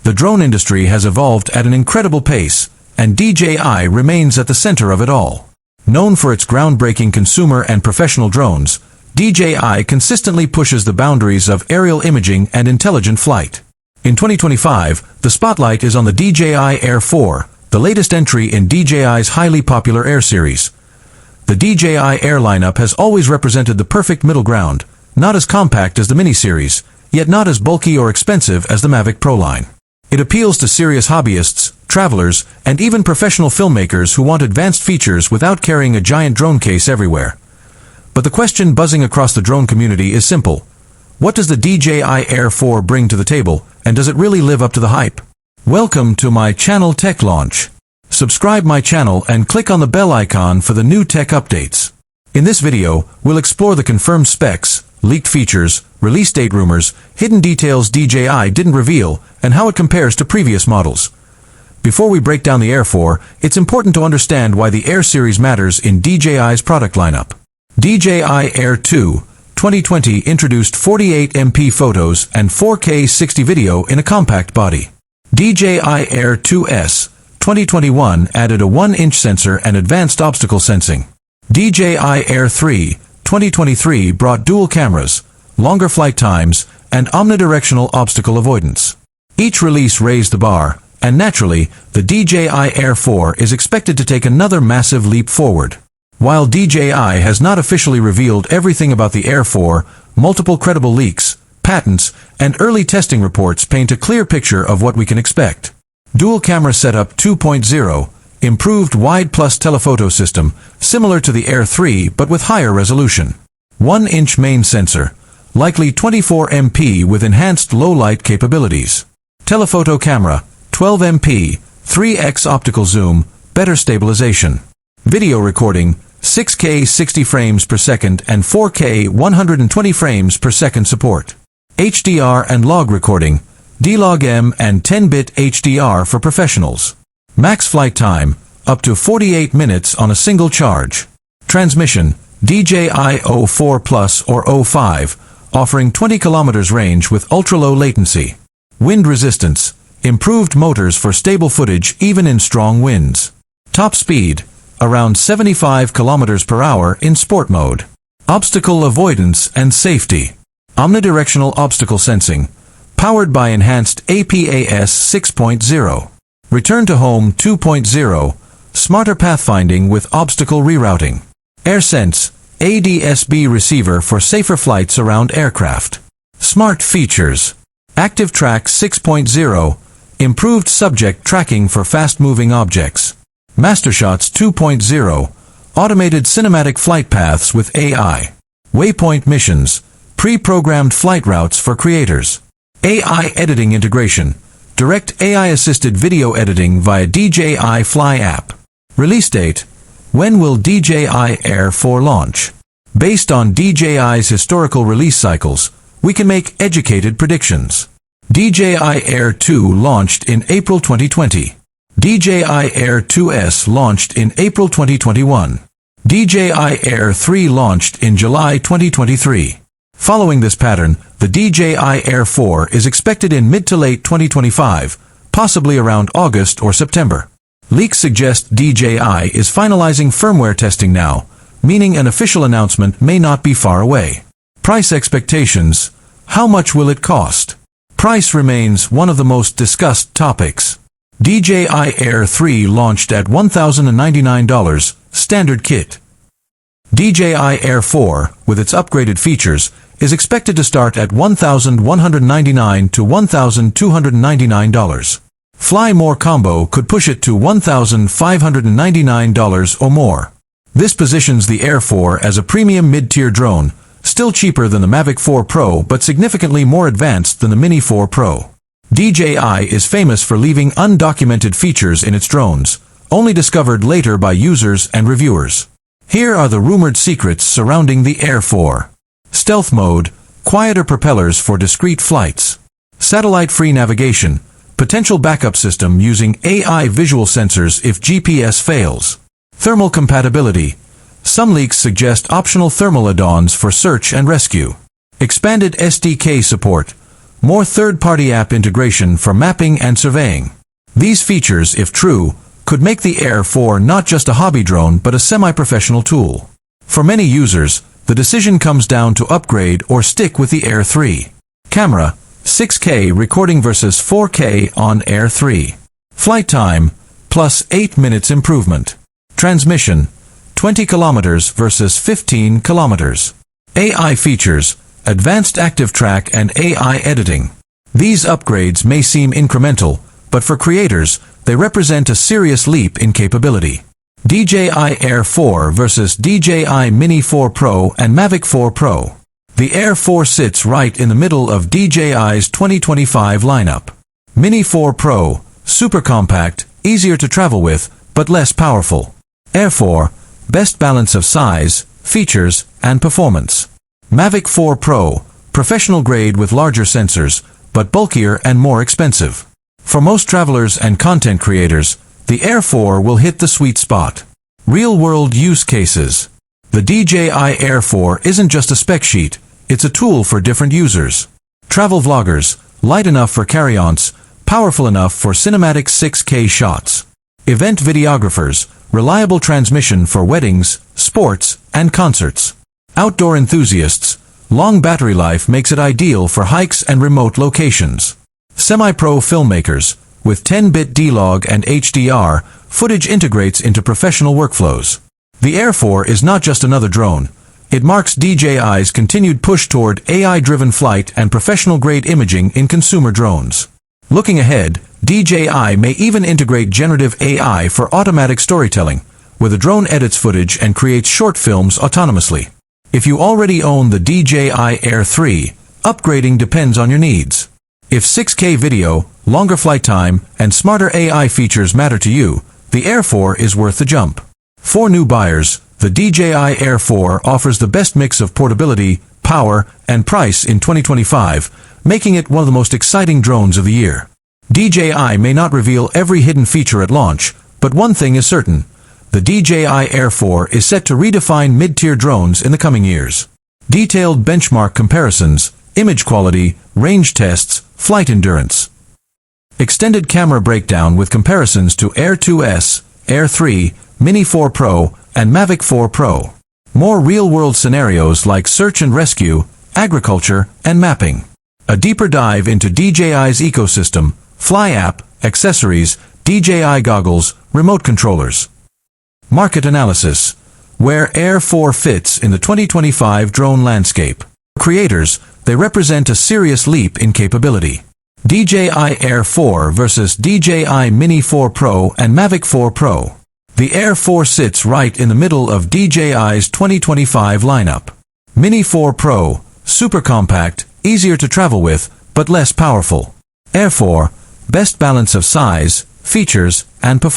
The drone industry has evolved at an incredible pace, and DJI remains at the center of it all. Known for its groundbreaking consumer and professional drones, DJI consistently pushes the boundaries of aerial imaging and intelligent flight. In 2025, the spotlight is on the DJI Air 4, the latest entry in DJI's highly popular Air series. The DJI Air lineup has always represented the perfect middle ground, not as compact as the Mini series, yet not as bulky or expensive as the Mavic Pro line. It appeals to serious hobbyists, travelers, and even professional filmmakers who want advanced features without carrying a giant drone case everywhere. But the question buzzing across the drone community is simple. What does the DJI Air 4 bring to the table, and does it really live up to the hype? Welcome to my channel Tech Launch. Subscribe my channel and click on the bell icon for the new tech updates. In this video, we'll explore the confirmed specs, leaked features, release date rumors, hidden details DJI didn't reveal, and how it compares to previous models. Before we break down the Air 4, it's important to understand why the Air series matters in DJI's product lineup. DJI Air 2 2020 introduced 48MP photos and 4K 60 video in a compact body. DJI Air 2S 2021 added a 1-inch sensor and advanced obstacle sensing. DJI Air 3 2023 brought dual cameras, longer flight times, and omnidirectional obstacle avoidance. Each release raised the bar, and naturally, the DJI Air 4 is expected to take another massive leap forward. While DJI has not officially revealed everything about the Air 4, multiple credible leaks, patents, and early testing reports paint a clear picture of what we can expect. Dual camera setup 2.0, improved wide plus telephoto system, similar to the Air 3 but with higher resolution. 1-inch main sensor, likely 24MP with enhanced low-light capabilities. Telephoto camera, 12MP, 3x optical zoom, better stabilization. Video recording, 6K 60 frames per second and 4K 120 frames per second support. HDR and log recording, D-Log-M and 10-bit HDR for professionals. Max flight time, up to 48 minutes on a single charge. Transmission, DJI O4 Plus or O5, offering 20 km range with ultra-low latency. Wind resistance, improved motors for stable footage even in strong winds. Top speed, around 75 km per hour in sport mode. Obstacle avoidance and safety. Omnidirectional obstacle sensing, powered by enhanced APAS 6.0. Return to home 2.0, smarter pathfinding with obstacle rerouting. AirSense, ADS-B receiver for safer flights around aircraft. Smart features. Active Track 6.0, improved subject tracking for fast-moving objects. Mastershots 2.0, automated cinematic flight paths with AI. Waypoint missions, pre-programmed flight routes for creators. AI editing integration, direct AI-assisted video editing via DJI Fly app. Release date, when will DJI Air 4 launch? Based on DJI's historical release cycles, we can make educated predictions. DJI Air 2 launched in April 2020. DJI Air 2S launched in April 2021. DJI Air 3 launched in July 2023. Following this pattern, the DJI Air 4 is expected in mid to late 2025, possibly around August or September. Leaks suggest DJI is finalizing firmware testing now, meaning an official announcement may not be far away. Price expectations. How much will it cost? Price remains one of the most discussed topics. DJI Air 3 launched at $1,099, standard kit. DJI Air 4, with its upgraded features, is expected to start at $1,199 to $1,299. Fly More combo could push it to $1,599 or more. This positions the Air 4 as a premium mid-tier drone, still cheaper than the Mavic 4 Pro but significantly more advanced than the Mini 4 Pro. DJI is famous for leaving undocumented features in its drones, only discovered later by users and reviewers. Here are the rumored secrets surrounding the Air 4. Stealth mode, quieter propellers for discreet flights. Satellite-free navigation, potential backup system using AI visual sensors if GPS fails. Thermal compatibility. Some leaks suggest optional thermal add-ons for search and rescue. Expanded SDK support. more third-party app integration for mapping and surveying. These features, if true, could make the Air 4 not just a hobby drone but a semi-professional tool. For many users, the decision comes down to upgrade or stick with the Air 3. Camera, 6K recording versus 4K on Air 3. Flight time, plus 8 minutes improvement. Transmission, 20 kilometers versus 15 kilometers. AI features, advanced active track and AI editing. These upgrades may seem incremental, but for creators, they represent a serious leap in capability. DJI Air 4 versus DJI Mini 4 Pro and Mavic 4 Pro. The Air 4 sits right in the middle of DJI's 2025 lineup. Mini 4 Pro, super compact, easier to travel with, but less powerful. Air 4, best balance of size, features, and performance. Mavic 4 Pro, professional grade with larger sensors, but bulkier and more expensive. For most travelers and content creators, the Air 4 will hit the sweet spot. Real-world use cases. The DJI Air 4 isn't just a spec sheet, it's a tool for different users. Travel vloggers, light enough for carry-ons, powerful enough for cinematic 6K shots. Event videographers, reliable transmission for weddings, sports, and concerts. Outdoor enthusiasts, long battery life makes it ideal for hikes and remote locations. Semi-pro filmmakers, with 10-bit D-Log and HDR, footage integrates into professional workflows. The Air 4 is not just another drone. It marks DJI's continued push toward AI-driven flight and professional-grade imaging in consumer drones. Looking ahead, DJI may even integrate generative AI for automatic storytelling, where the drone edits footage and creates short films autonomously. If you already own the DJI Air 3, upgrading depends on your needs. If 6K video, longer flight time, and smarter AI features matter to you, the Air 4 is worth the jump. For new buyers, the DJI Air 4 offers the best mix of portability, power, and price in 2025, making it one of the most exciting drones of the year. DJI may not reveal every hidden feature at launch, but one thing is certain. The DJI Air 4 is set to redefine mid-tier drones in the coming years. Detailed benchmark comparisons, image quality, range tests, flight endurance. Extended camera breakdown with comparisons to Air 2S, Air 3, Mini 4 Pro, and Mavic 4 Pro. More real-world scenarios like search and rescue, agriculture, and mapping. A deeper dive into DJI's ecosystem, Fly app, accessories, DJI goggles, remote controllers. Market analysis. Where Air 4 fits in the 2025 drone landscape. For creators, they represent a serious leap in capability. DJI Air 4 versus DJI Mini 4 Pro and Mavic 4 Pro. The Air 4 sits right in the middle of DJI's 2025 lineup. Mini 4 Pro, super compact, easier to travel with, but less powerful. Air 4, best balance of size, features, and performance.